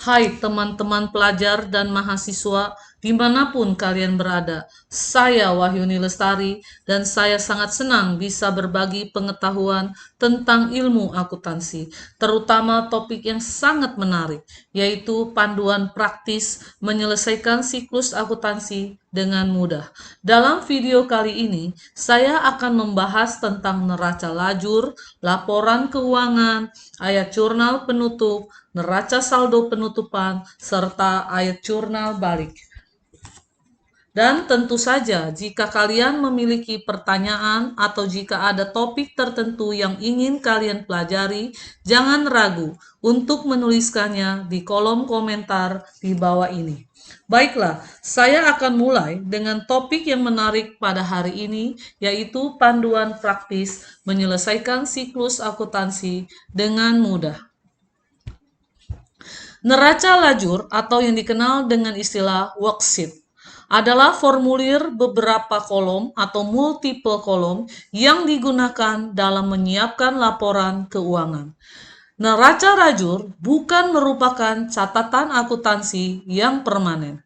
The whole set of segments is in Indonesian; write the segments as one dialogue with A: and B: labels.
A: Hai teman-teman pelajar dan mahasiswa dimanapun kalian berada, saya Wahyuni Lestari dan saya sangat senang bisa berbagi pengetahuan tentang ilmu akuntansi, terutama topik yang sangat menarik, yaitu panduan praktis menyelesaikan siklus akuntansi dengan mudah. Dalam video kali ini, saya akan membahas tentang neraca lajur, laporan keuangan, ayat jurnal penutup, neraca saldo penutupan, serta ayat jurnal balik. Dan tentu saja, jika kalian memiliki pertanyaan atau jika ada topik tertentu yang ingin kalian pelajari, jangan ragu untuk menuliskannya di kolom komentar di bawah ini. Baiklah, saya akan mulai dengan topik yang menarik pada hari ini, yaitu panduan praktis menyelesaikan siklus akuntansi dengan mudah. Neraca lajur atau yang dikenal dengan istilah worksheet adalah formulir beberapa kolom atau multiple kolom yang digunakan dalam menyiapkan laporan keuangan. Neraca lajur bukan merupakan catatan akuntansi yang permanen.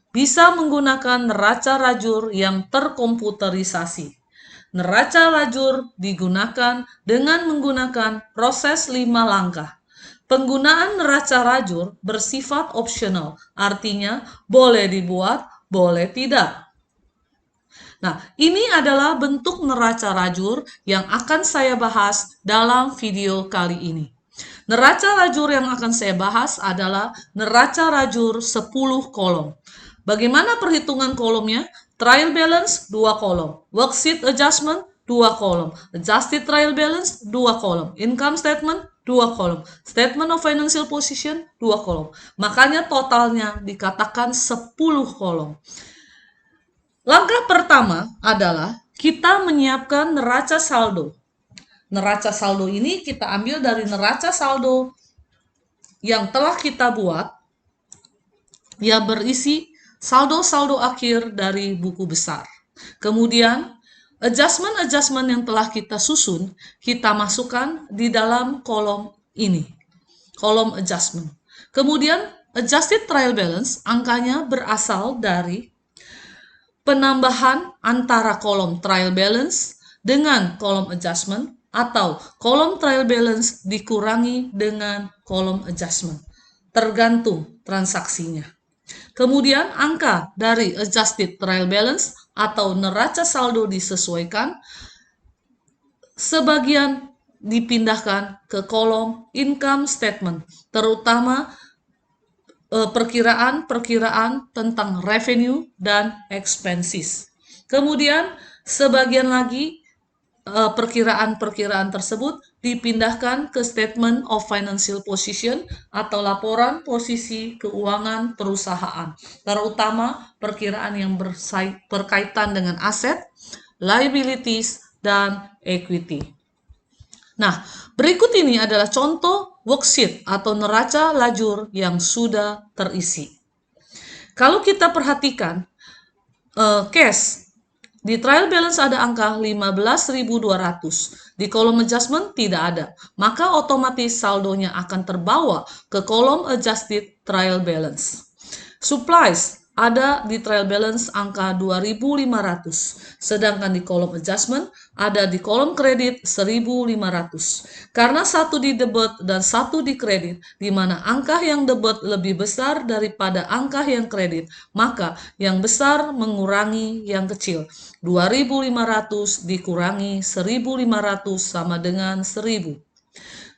A: Bisa menggunakan neraca lajur yang terkomputerisasi. Neraca lajur digunakan dengan menggunakan proses 5 langkah. Penggunaan neraca lajur bersifat opsional, artinya boleh dibuat, boleh tidak. Nah, ini adalah bentuk neraca lajur yang akan saya bahas dalam video kali ini. Neraca lajur yang akan saya bahas adalah neraca lajur 10 kolom. Bagaimana perhitungan kolomnya? Trial balance 2 kolom, worksheet adjustment 2 kolom, adjusted trial balance 2 kolom, income statement 2 kolom, statement of financial position 2 kolom. Makanya totalnya dikatakan 10 kolom. Langkah pertama adalah kita menyiapkan neraca saldo. Neraca saldo ini kita ambil dari neraca saldo yang telah kita buat, yang berisi saldo-saldo akhir dari buku besar. Kemudian, adjustment-adjustment yang telah kita susun, kita masukkan di dalam kolom ini, kolom adjustment. Kemudian, adjusted trial balance, angkanya berasal dari penambahan antara kolom trial balance dengan kolom adjustment atau kolom trial balance dikurangi dengan kolom adjustment, tergantung transaksinya. Kemudian angka dari adjusted trial balance atau neraca saldo disesuaikan, sebagian dipindahkan ke kolom income statement, terutama perkiraan-perkiraan tentang revenue dan expenses. Kemudian sebagian lagi perkiraan-perkiraan tersebut dipindahkan ke statement of financial position atau laporan posisi keuangan perusahaan, terutama perkiraan yang berkaitan dengan aset, liabilities, dan equity. Nah, berikut ini adalah contoh worksheet atau neraca lajur yang sudah terisi. Kalau kita perhatikan, cash di trial balance ada angka 15.200. Di kolom adjustment tidak ada. Maka otomatis saldonya akan terbawa ke kolom adjusted trial balance. Supplies ada di trial balance angka 2.500. Sedangkan di kolom adjustment ada di kolom kredit 1.500. Karena satu di debit dan satu di kredit, di mana angka yang debit lebih besar daripada angka yang kredit, maka yang besar mengurangi yang kecil. 2.500 dikurangi 1.500 sama dengan 1.000.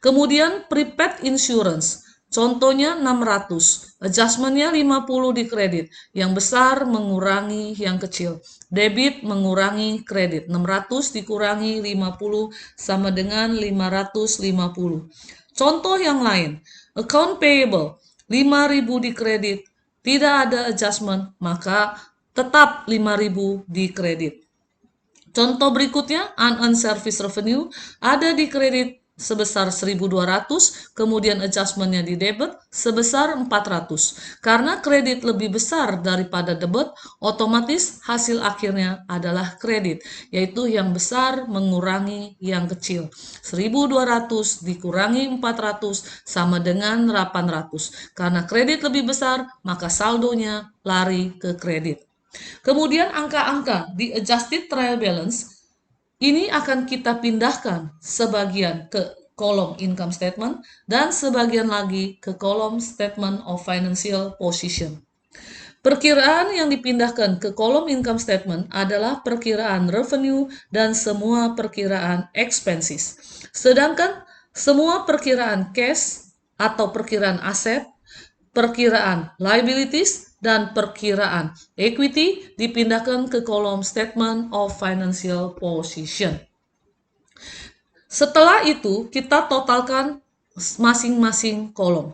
A: Kemudian prepaid insurance, contohnya 600, adjustmentnya 50 di kredit, yang besar mengurangi yang kecil. Debit mengurangi kredit, 600 dikurangi 50 sama dengan 550. Contoh yang lain, account payable, 5.000 di kredit, tidak ada adjustment, maka tetap 5.000 di kredit. Contoh berikutnya, unearned service revenue ada di kredit sebesar 1.200, kemudian adjustmentnya di debit sebesar 400. Karena kredit lebih besar daripada debit, otomatis hasil akhirnya adalah kredit, yaitu yang besar mengurangi yang kecil. 1.200 dikurangi 400 sama dengan 800. Karena kredit lebih besar, maka saldonya lari ke kredit. Kemudian angka-angka di adjusted trial balance ini akan kita pindahkan sebagian ke kolom income statement dan sebagian lagi ke kolom statement of financial position. Perkiraan yang dipindahkan ke kolom income statement adalah perkiraan revenue dan semua perkiraan expenses. Sedangkan semua perkiraan cash atau perkiraan aset, perkiraan liabilities, dan perkiraan equity dipindahkan ke kolom statement of financial position. Setelah itu, kita totalkan masing-masing kolom.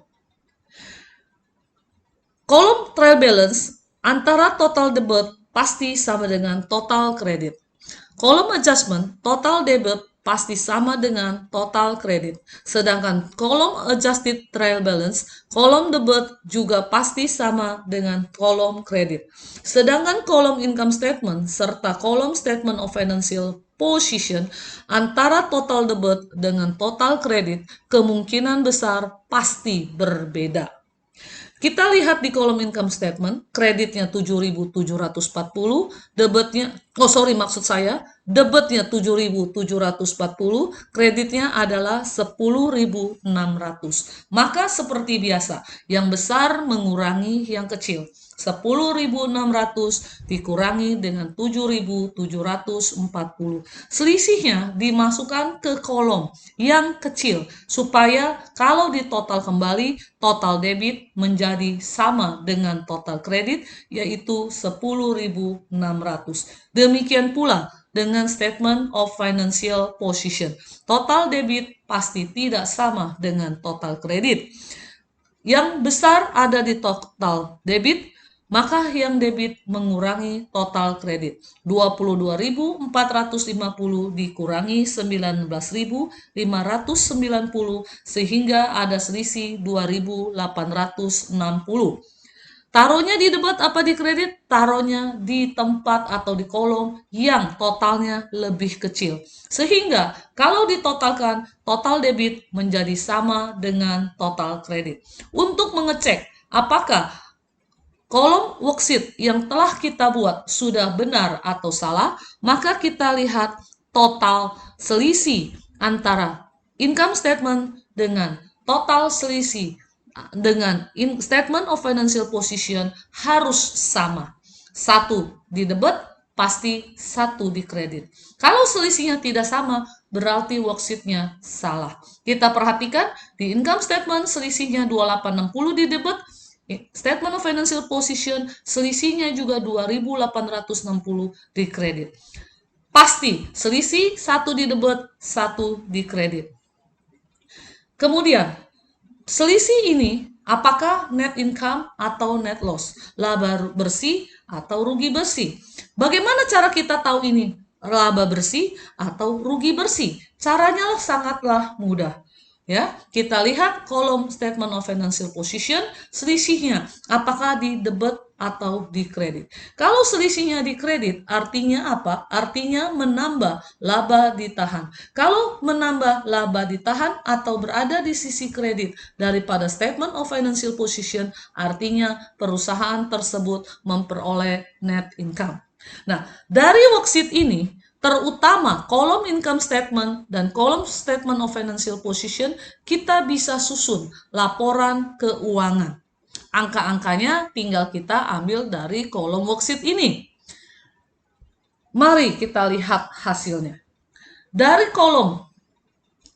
A: Kolom trial balance antara total debit pasti sama dengan total kredit. Kolom adjustment, total debit pasti sama dengan total kredit. Sedangkan kolom adjusted trial balance, kolom debit juga pasti sama dengan kolom kredit. Sedangkan kolom income statement serta kolom statement of financial position antara total debit dengan total kredit kemungkinan besar pasti berbeda. Kita lihat di kolom income statement, kreditnya 7.740, debitnya, debitnya 7.740, kreditnya adalah 10.600. Maka seperti biasa, yang besar mengurangi yang kecil. 10.600 dikurangi dengan 7.740. Selisihnya dimasukkan ke kolom yang kecil supaya kalau ditotal kembali, total debit menjadi sama dengan total kredit, yaitu 10.600. Demikian pula dengan statement of financial position. Total debit pasti tidak sama dengan total kredit. Yang besar ada di total debit, maka yang debit mengurangi total kredit. 22.450 dikurangi 19.590 sehingga ada selisih 2.860. Taruhnya di debit apa di kredit? Taruhnya di tempat atau di kolom yang totalnya lebih kecil. Sehingga kalau ditotalkan, total debit menjadi sama dengan total kredit. Untuk mengecek apakah kolom worksheet yang telah kita buat sudah benar atau salah, maka kita lihat total selisih antara income statement dengan total selisih dengan statement of financial position harus sama. Satu di debit, pasti satu di kredit. Kalau selisihnya tidak sama, berarti worksheetnya salah. Kita perhatikan di income statement selisihnya 2860 di debit, statement of financial position selisihnya juga 2860 di kredit. Pasti selisih satu di debit, satu di kredit. Kemudian selisih ini apakah net income atau net loss, laba bersih atau rugi bersih? Bagaimana cara kita tahu ini laba bersih atau rugi bersih? Caranya sangatlah mudah. Ya, kita lihat kolom statement of financial position, selisihnya apakah di debit atau di kredit. Kalau selisihnya di kredit, artinya apa? Artinya menambah laba ditahan. Kalau menambah laba ditahan atau berada di sisi kredit daripada statement of financial position, artinya perusahaan tersebut memperoleh net income. Nah, dari worksheet ini, terutama kolom income statement dan kolom statement of financial position, kita bisa susun laporan keuangan. Angka-angkanya tinggal kita ambil dari kolom worksheet ini. Mari kita lihat hasilnya. Dari kolom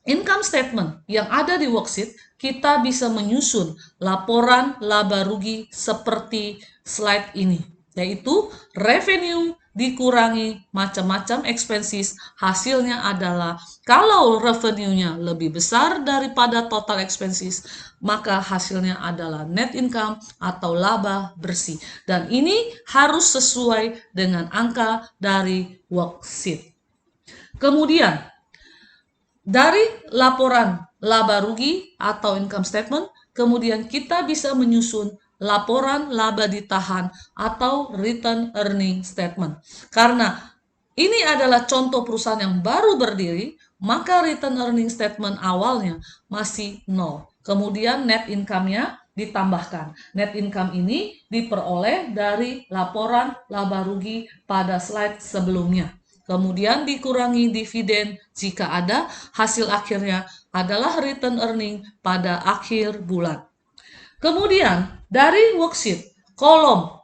A: income statement yang ada di worksheet, kita bisa menyusun laporan laba rugi seperti slide ini, yaitu revenue dikurangi macam-macam expenses, hasilnya adalah kalau revenue-nya lebih besar daripada total expenses, maka hasilnya adalah net income atau laba bersih. Dan ini harus sesuai dengan angka dari worksheet. Kemudian, Dari laporan laba rugi atau income statement, kemudian kita bisa menyusun laporan laba ditahan atau return earning statement. Karena ini adalah contoh perusahaan yang baru berdiri, maka return earning statement awalnya masih nol. Kemudian net income-nya ditambahkan. Net income ini diperoleh dari laporan laba rugi pada slide sebelumnya. Kemudian dikurangi dividen jika ada, hasil akhirnya adalah return earning pada akhir bulan. Kemudian dari worksheet, kolom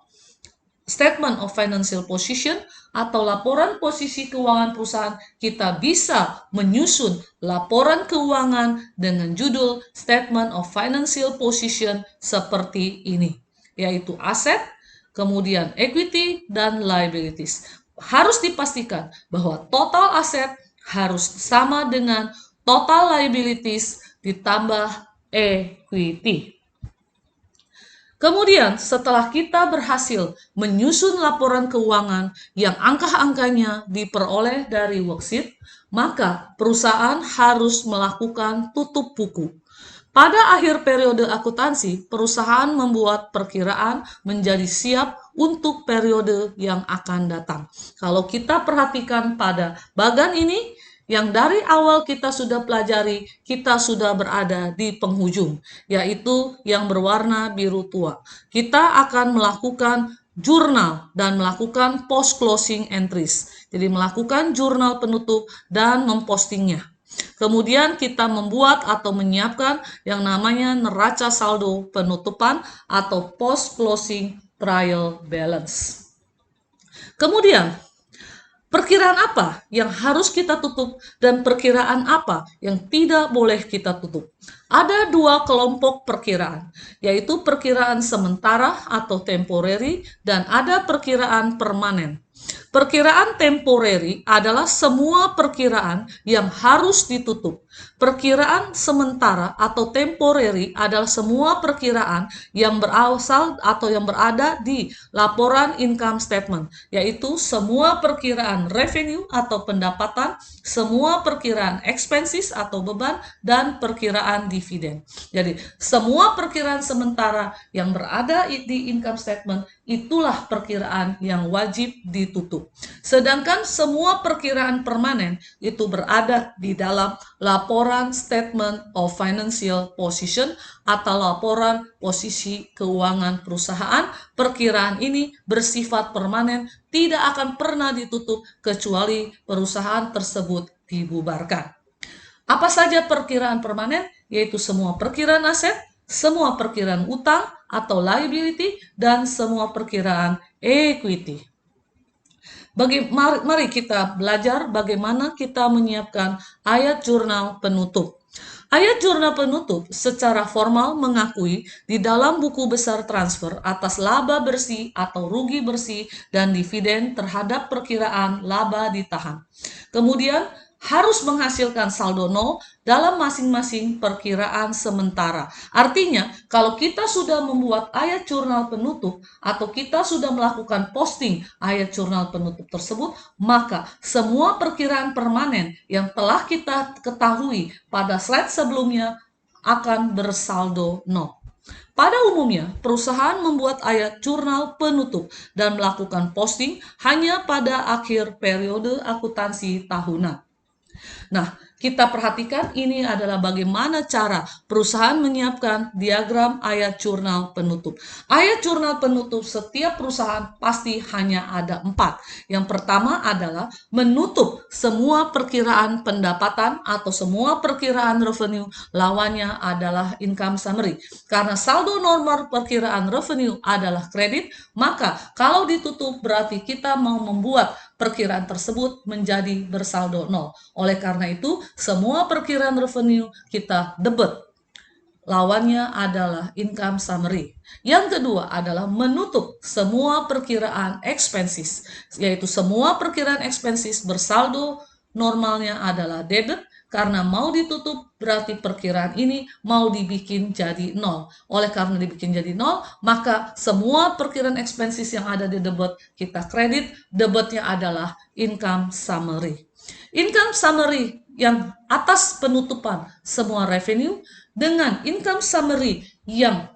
A: Statement of Financial Position atau laporan posisi keuangan perusahaan, kita bisa menyusun laporan keuangan dengan judul Statement of Financial Position seperti ini, yaitu aset, kemudian equity, dan liabilities. Harus dipastikan bahwa total aset harus sama dengan total liabilities ditambah equity. Kemudian setelah kita berhasil menyusun laporan keuangan yang angka-angkanya diperoleh dari worksheet, maka perusahaan harus melakukan tutup buku. Pada akhir periode akuntansi, perusahaan membuat perkiraan menjadi siap untuk periode yang akan datang. Kalau kita perhatikan pada bagan ini, yang dari awal kita sudah pelajari, kita sudah berada di penghujung, yaitu yang berwarna biru tua. Kita akan melakukan jurnal dan melakukan post closing entries. Jadi melakukan jurnal penutup dan mempostingnya. Kemudian kita membuat atau menyiapkan yang namanya neraca saldo penutupan atau post closing trial balance. Kemudian perkiraan apa yang harus kita tutup dan perkiraan apa yang tidak boleh kita tutup? Ada dua kelompok perkiraan, yaitu perkiraan sementara atau temporary dan ada perkiraan permanen. Perkiraan temporary adalah semua perkiraan yang harus ditutup. Perkiraan sementara atau temporary adalah semua perkiraan yang berasal atau yang berada di laporan income statement, yaitu semua perkiraan revenue atau pendapatan, semua perkiraan expenses atau beban, dan perkiraan dividen. Jadi, semua perkiraan sementara yang berada di income statement itulah perkiraan yang wajib ditutup. Sedangkan semua perkiraan permanen itu berada di dalam laporan Statement of Financial Position atau laporan posisi keuangan perusahaan. Perkiraan ini bersifat permanen, tidak akan pernah ditutup kecuali perusahaan tersebut dibubarkan. Apa saja perkiraan permanen? Yaitu semua perkiraan aset, semua perkiraan utang atau liability, dan semua perkiraan equity. Mari kita belajar bagaimana kita menyiapkan ayat jurnal penutup. Ayat jurnal penutup secara formal mengakui di dalam buku besar transfer atas laba bersih atau rugi bersih dan dividen terhadap perkiraan laba ditahan. Kemudian harus menghasilkan saldo nol dalam masing-masing perkiraan sementara. Artinya, kalau kita sudah membuat ayat jurnal penutup atau kita sudah melakukan posting ayat jurnal penutup tersebut, maka semua perkiraan permanen yang telah kita ketahui pada slide sebelumnya akan bersaldo nol. Pada umumnya, perusahaan membuat ayat jurnal penutup dan melakukan posting hanya pada akhir periode akuntansi tahunan. Nah, kita perhatikan ini adalah bagaimana cara perusahaan menyiapkan diagram ayat jurnal penutup. Ayat jurnal penutup setiap perusahaan pasti hanya ada 4. Yang pertama adalah menutup semua perkiraan pendapatan atau semua perkiraan revenue, lawannya adalah income summary. Karena saldo normal perkiraan revenue adalah kredit, maka kalau ditutup berarti kita mau membuat perkiraan tersebut menjadi bersaldo nol. Oleh karena itu, semua perkiraan revenue kita debit. Lawannya adalah income summary. Yang kedua adalah menutup semua perkiraan expenses, yaitu semua perkiraan expenses bersaldo normalnya adalah debit, karena mau ditutup berarti perkiraan ini mau dibikin jadi nol. Oleh karena dibikin jadi nol, maka semua perkiraan expenses yang ada di debit kita kredit, debitnya adalah income summary. Income summary yang atas penutupan semua revenue dengan income summary yang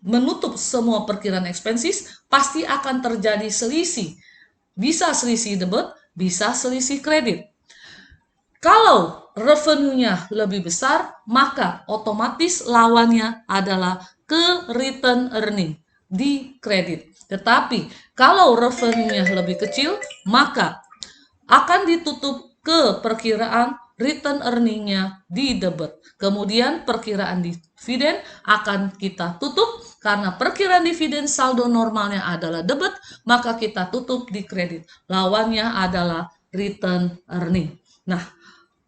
A: menutup semua perkiraan expenses, pasti akan terjadi selisih. Bisa selisih debit, bisa selisih kredit. Kalau revenue-nya lebih besar, maka otomatis lawannya adalah ke return earning di kredit. Tetapi kalau revenue-nya lebih kecil, maka akan ditutup ke perkiraan return earning-nya di debit. Kemudian perkiraan dividen akan kita tutup karena perkiraan dividen saldo normalnya adalah debit, maka kita tutup di kredit. Lawannya adalah return earning. Nah,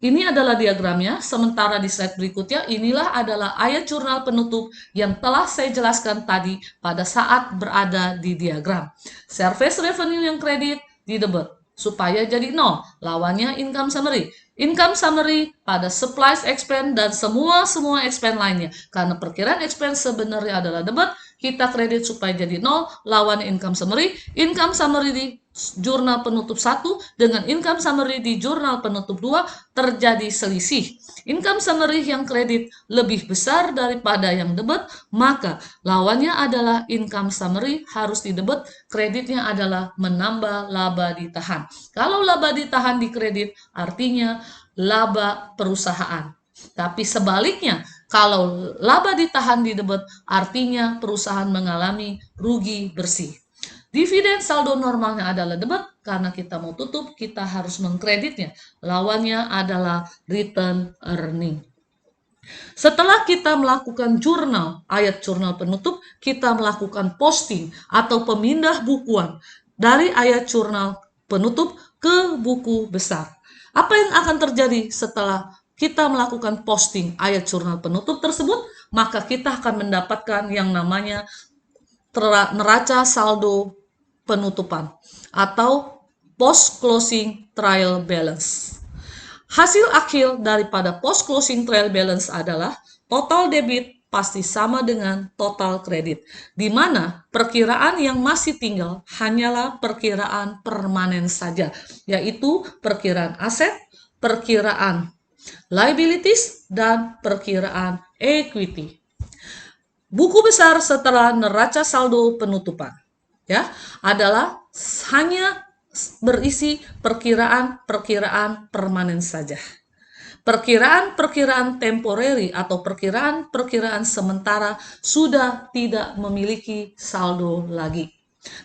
A: ini adalah diagramnya, sementara di slide berikutnya inilah adalah ayat jurnal penutup yang telah saya jelaskan tadi pada saat berada di diagram. Service revenue yang kredit di debit supaya jadi 0, lawannya income summary. Income summary pada supplies expense dan semua expense lainnya. Karena perkiraan expense sebenarnya adalah debit, kita kredit supaya jadi 0, lawannya income summary. Income summary di jurnal penutup 1 dengan income summary di jurnal penutup 2 terjadi selisih. Income summary yang kredit lebih besar daripada yang debit, maka lawannya adalah income summary harus di debit, kreditnya adalah menambah laba ditahan. Kalau laba ditahan di kredit artinya laba perusahaan. Tapi sebaliknya, kalau laba ditahan di debit artinya perusahaan mengalami rugi bersih. Dividen saldo normalnya adalah debit, karena kita mau tutup, kita harus mengkreditnya. Lawannya adalah return earning. Setelah kita melakukan jurnal, ayat jurnal penutup, kita melakukan posting atau pemindah bukuan dari ayat jurnal penutup ke buku besar. Apa yang akan terjadi setelah kita melakukan posting ayat jurnal penutup tersebut? Maka kita akan mendapatkan yang namanya neraca saldo penutupan atau post closing trial balance. Hasil akhir daripada post closing trial balance adalah total debit pasti sama dengan total kredit, di mana perkiraan yang masih tinggal hanyalah perkiraan permanen saja, yaitu perkiraan aset, perkiraan liabilities, dan perkiraan equity. Buku besar setelah neraca saldo penutupan ya adalah hanya berisi perkiraan-perkiraan permanen saja. Perkiraan-perkiraan temporary atau perkiraan-perkiraan sementara sudah tidak memiliki saldo lagi.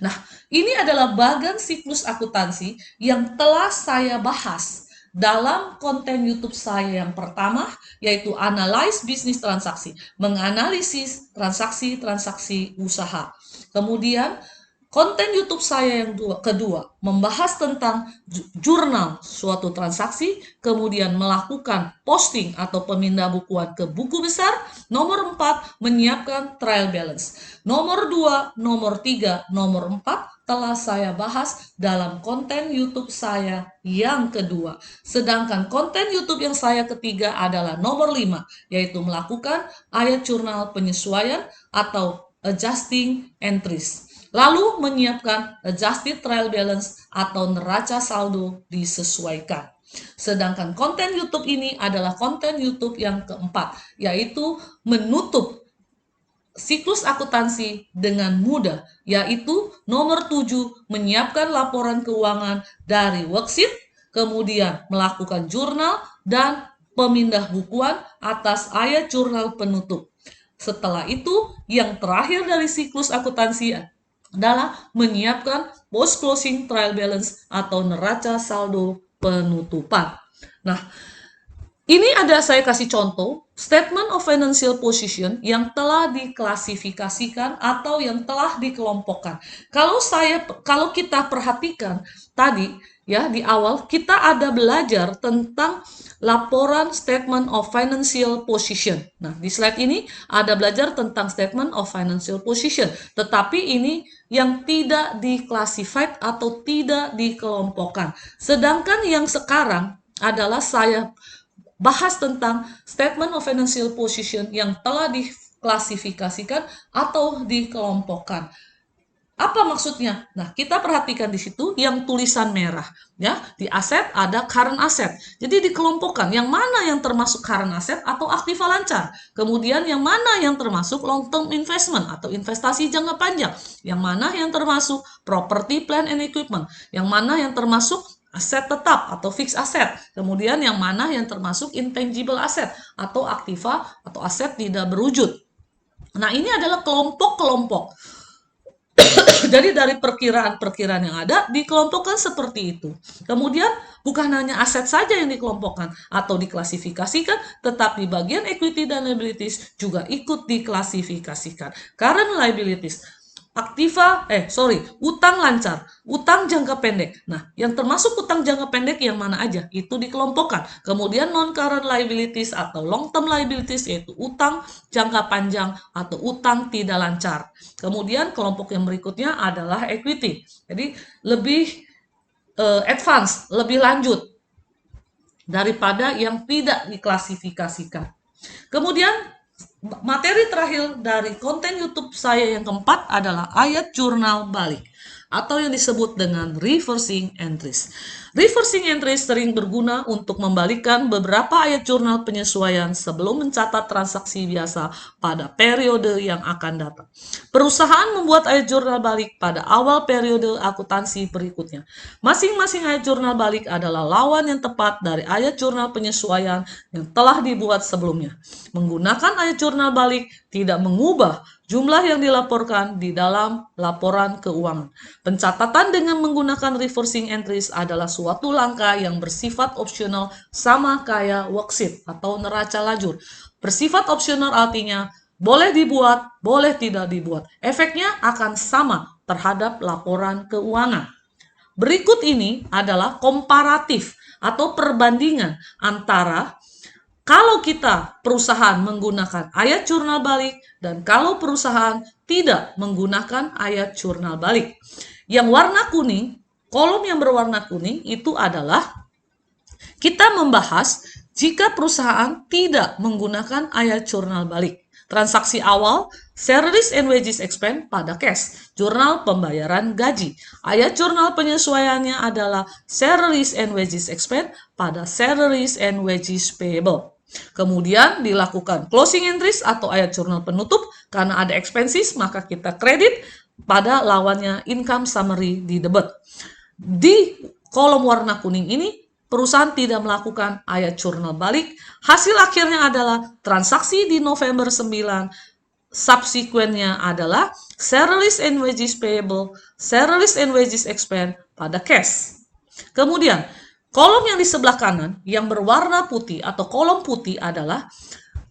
A: Nah, ini adalah bagian siklus akuntansi yang telah saya bahas dalam konten YouTube saya yang pertama, yaitu Analyze Bisnis Transaksi, menganalisis transaksi-transaksi usaha. Kemudian, konten YouTube saya yang kedua, membahas tentang jurnal suatu transaksi, kemudian melakukan posting atau pemindah bukuan ke buku besar. Nomor 4, menyiapkan trial balance. Nomor 2, nomor 3, nomor 4 telah saya bahas dalam konten YouTube saya yang kedua. Sedangkan konten YouTube yang saya ketiga adalah nomor 5, yaitu melakukan ayat jurnal penyesuaian atau adjusting entries. Lalu menyiapkan adjusted trial balance atau neraca saldo disesuaikan. Sedangkan konten YouTube ini adalah konten YouTube yang keempat, yaitu menutup siklus akuntansi dengan mudah, yaitu nomor 7, menyiapkan laporan keuangan dari worksheet, kemudian melakukan jurnal dan pemindah bukuan atas ayat jurnal penutup. Setelah itu, yang terakhir dari siklus akuntansi adalah menyiapkan post closing trial balance atau neraca saldo penutupan. Nah, ini ada saya kasih contoh statement of financial position yang telah diklasifikasikan atau yang telah dikelompokkan. Kalau kita perhatikan tadi ya di awal kita ada belajar tentang laporan statement of financial position. Nah, di slide ini ada belajar tentang statement of financial position, tetapi ini yang tidak diklasified atau tidak dikelompokkan. Sedangkan yang sekarang adalah saya bahas tentang statement of financial position yang telah diklasifikasikan atau dikelompokkan. Apa maksudnya? Nah, kita perhatikan di situ yang tulisan merah. Ya, di aset ada current asset. Jadi dikelompokkan yang mana yang termasuk current asset atau aktiva lancar. Kemudian yang mana yang termasuk long term investment atau investasi jangka panjang. Yang mana yang termasuk property, plant and equipment. Yang mana yang termasuk aset tetap atau fixed asset. Kemudian yang mana yang termasuk intangible asset atau aktiva atau aset tidak berwujud. Nah, ini adalah kelompok-kelompok. Jadi dari perkiraan-perkiraan yang ada dikelompokkan seperti itu. Kemudian bukan hanya aset saja yang dikelompokkan atau diklasifikasikan, tetapi bagian equity dan liabilities juga ikut diklasifikasikan. Current liabilities, utang lancar, utang jangka pendek. Nah, yang termasuk utang jangka pendek yang mana aja? Itu dikelompokkan. Kemudian non-current liabilities atau long-term liabilities, yaitu utang jangka panjang atau utang tidak lancar. Kemudian kelompok yang berikutnya adalah equity. Jadi lebih advance, lebih lanjut daripada yang tidak diklasifikasikan. Kemudian materi terakhir dari konten YouTube saya yang keempat adalah ayat jurnal balik atau yang disebut dengan reversing entries. Reversing entries sering berguna untuk membalikkan beberapa ayat jurnal penyesuaian sebelum mencatat transaksi biasa pada periode yang akan datang. Perusahaan membuat ayat jurnal balik pada awal periode akuntansi berikutnya. Masing-masing ayat jurnal balik adalah lawan yang tepat dari ayat jurnal penyesuaian yang telah dibuat sebelumnya. Menggunakan ayat jurnal balik tidak mengubah jumlah yang dilaporkan di dalam laporan keuangan. Pencatatan dengan menggunakan reversing entries adalah suatu langkah yang bersifat opsional sama kayak worksheet atau neraca lajur. Bersifat opsional artinya boleh dibuat, boleh tidak dibuat. Efeknya akan sama terhadap laporan keuangan. Berikut ini adalah komparatif atau perbandingan antara kalau kita perusahaan menggunakan ayat jurnal balik dan kalau perusahaan tidak menggunakan ayat jurnal balik. Yang warna kuning, kolom yang berwarna kuning itu adalah kita membahas jika perusahaan tidak menggunakan ayat jurnal balik. Transaksi awal, salaries and wages expense pada cash, jurnal pembayaran gaji. Ayat jurnal penyesuaiannya adalah salaries and wages expense pada salaries and wages payable. Kemudian dilakukan closing entries atau ayat jurnal penutup. Karena ada expenses, maka kita kredit pada lawannya income summary di debit. Di kolom warna kuning ini, perusahaan tidak melakukan ayat jurnal balik. Hasil akhirnya adalah transaksi di November 9, subsequentnya adalah salaries and wages payable, salaries and wages expense pada cash. Kemudian, kolom yang di sebelah kanan yang berwarna putih atau kolom putih adalah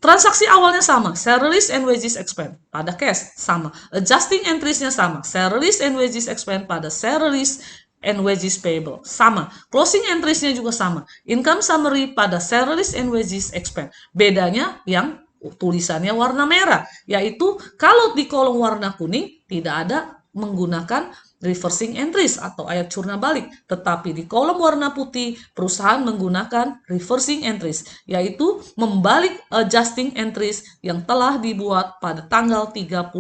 A: transaksi awalnya sama, salaries and wages expense pada cash sama, adjusting entries-nya sama, salaries and wages expense pada salaries and wages payable sama, closing entries-nya juga sama, income summary pada salaries and wages expense. Bedanya yang tulisannya warna merah, yaitu kalau di kolom warna kuning tidak ada menggunakan reversing entries atau ayat jurnal balik, tetapi di kolom warna putih perusahaan menggunakan reversing entries, yaitu membalik adjusting entries yang telah dibuat pada tanggal 31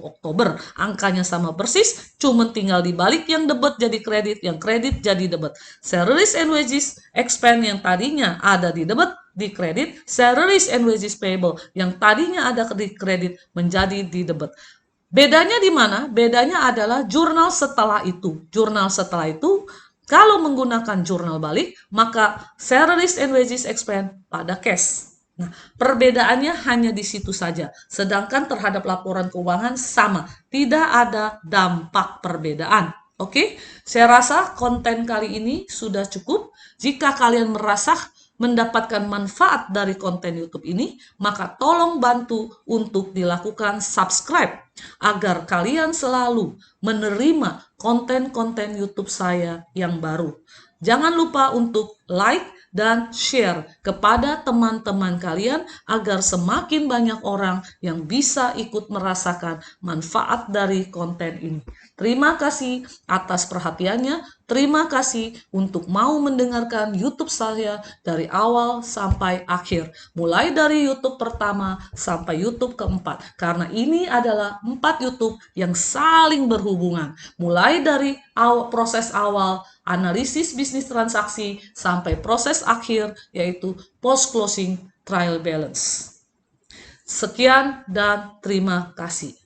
A: Oktober. Angkanya sama persis, cuma tinggal dibalik yang debit jadi kredit, yang kredit jadi debit. Salaries and wages expense yang tadinya ada di debit di kredit, salaries and wages payable yang tadinya ada di kredit menjadi di debit. Bedanya di mana? Bedanya adalah jurnal setelah itu. Jurnal setelah itu, kalau menggunakan jurnal balik, maka salaries and wages expense pada cash. Nah, perbedaannya hanya di situ saja. Sedangkan terhadap laporan keuangan sama. Tidak ada dampak perbedaan. Oke, saya rasa konten kali ini sudah cukup. Jika kalian merasa mendapatkan manfaat dari konten YouTube ini, maka tolong bantu untuk dilakukan subscribe agar kalian selalu menerima konten-konten YouTube saya yang baru. Jangan lupa untuk like dan share kepada teman-teman kalian agar semakin banyak orang yang bisa ikut merasakan manfaat dari konten ini. Terima kasih atas perhatiannya. Terima kasih untuk mau mendengarkan YouTube saya dari awal sampai akhir. Mulai dari YouTube pertama sampai YouTube keempat. Karena ini adalah 4 YouTube yang saling berhubungan. Mulai dari proses awal, analisis bisnis transaksi, sampai proses akhir yaitu post-closing trial balance. Sekian dan terima kasih.